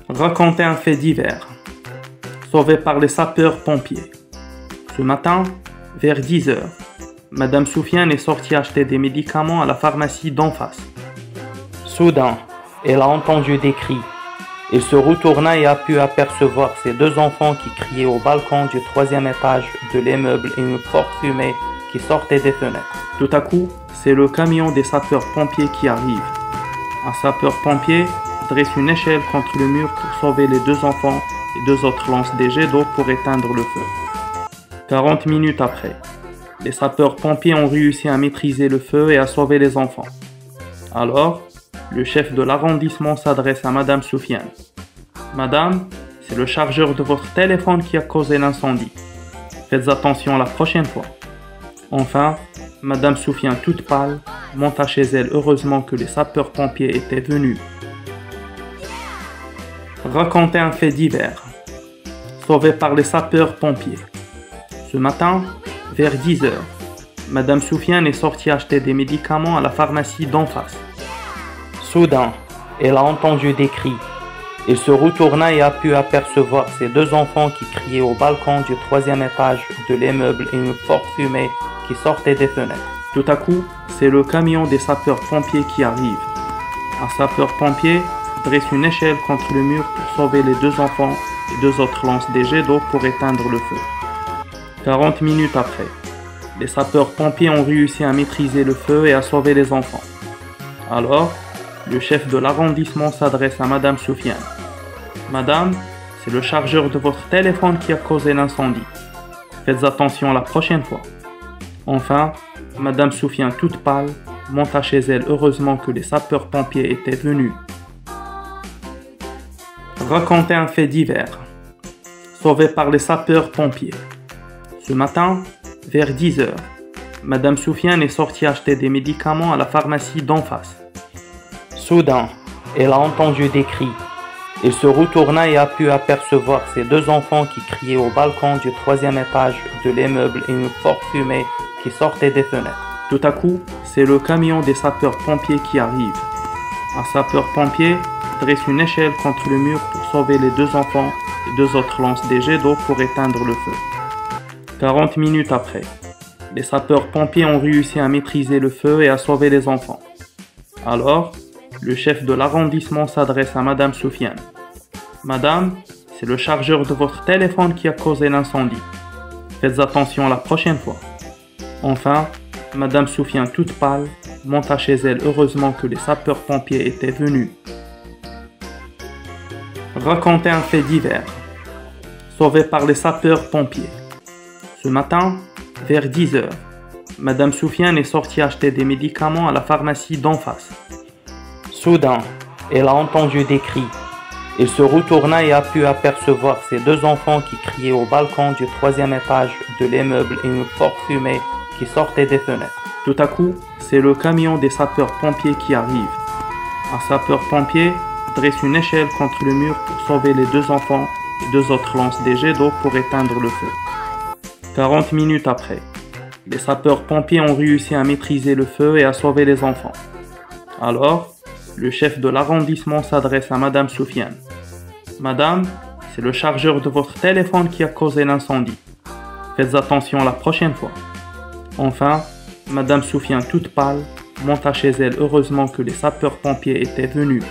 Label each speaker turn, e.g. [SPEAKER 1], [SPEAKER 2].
[SPEAKER 1] Raconter un fait divers. Sauvé par les sapeurs-pompiers. Ce matin, vers 10 heures, Madame Soufiane est sortie acheter des médicaments à la pharmacie d'en face. Soudain, elle a entendu des cris. Elle se retourna et a pu apercevoir ses deux enfants qui criaient au balcon du 3e étage de l'immeuble et une forte fumée qui sortait des fenêtres. Tout à coup, c'est le camion des sapeurs-pompiers qui arrive. Un sapeur-pompier dresse une échelle contre le mur pour sauver les deux enfants et deux autres lancent des jets d'eau pour éteindre le feu. 40 minutes après, les sapeurs-pompiers ont réussi à maîtriser le feu et à sauver les enfants. Alors, le chef de l'arrondissement s'adresse à Madame Soufiane. Madame, c'est le chargeur de votre téléphone qui a causé l'incendie. Faites attention la prochaine fois. Enfin, Madame Soufiane, toute pâle, monta chez elle heureusement que les sapeurs-pompiers étaient venus. Raconter un fait divers. Sauvé par les sapeurs-pompiers. Ce matin, vers 10 heures, Madame Soufiane est sortie acheter des médicaments à la pharmacie d'en face. Soudain, elle a entendu des cris. Elle se retourna et a pu apercevoir ses deux enfants qui criaient au balcon du 3e étage de l'immeuble et une forte fumée qui sortait des fenêtres. Tout à coup, c'est le camion des sapeurs-pompiers qui arrive. Un sapeur-pompier dresse une échelle contre le mur pour sauver les deux enfants et deux autres lancent des jets d'eau pour éteindre le feu. 40 minutes après, les sapeurs-pompiers ont réussi à maîtriser le feu et à sauver les enfants. Alors, le chef de l'arrondissement s'adresse à Madame Soufiane. Madame, c'est le chargeur de votre téléphone qui a causé l'incendie. Faites attention la prochaine fois. Enfin, Madame Soufiane, toute pâle, monta chez elle heureusement que les sapeurs-pompiers étaient venus. Raconter un fait divers. Sauvé par les sapeurs-pompiers. Ce matin, vers 10 heures, Madame Soufiane est sortie acheter des médicaments à la pharmacie d'en face. Soudain, elle a entendu des cris. Elle se retourna et a pu apercevoir ses deux enfants qui criaient au balcon du 3e étage de l'immeuble et une forte fumée qui sortait des fenêtres. Tout à coup, c'est le camion des sapeurs-pompiers qui arrive. Un sapeur-pompier dresse une échelle contre le mur pour sauver les deux enfants et deux autres lancent des jets d'eau pour éteindre le feu. 40 minutes après, les sapeurs-pompiers ont réussi à maîtriser le feu et à sauver les enfants. Alors, le chef de l'arrondissement s'adresse à Madame Soufiane. Madame, c'est le chargeur de votre téléphone qui a causé l'incendie. Faites attention la prochaine fois. Enfin, Madame Soufiane, toute pâle, monta chez elle heureusement que les sapeurs-pompiers étaient venus. Raconter un fait divers. Sauvé par les sapeurs-pompiers. Ce matin, vers 10 heures, Madame Soufiane est sortie acheter des médicaments à la pharmacie d'en face. Soudain, elle a entendu des cris. Elle se retourna et a pu apercevoir ses deux enfants qui criaient au balcon du 3e étage de l'immeuble et une forte fumée qui sortait des fenêtres. Tout à coup, c'est le camion des sapeurs-pompiers qui arrive. Un sapeur-pompier dresse une échelle contre le mur pour sauver les deux enfants et deux autres lancent des jets d'eau pour éteindre le feu. 40 minutes après, les sapeurs-pompiers ont réussi à maîtriser le feu et à sauver les enfants. Alors, le chef de l'arrondissement s'adresse à Madame Soufiane. Madame, c'est le chargeur de votre téléphone qui a causé l'incendie. Faites attention la prochaine fois. Enfin, Madame Soufiane, toute pâle, monta chez elle heureusement que les sapeurs-pompiers étaient venus.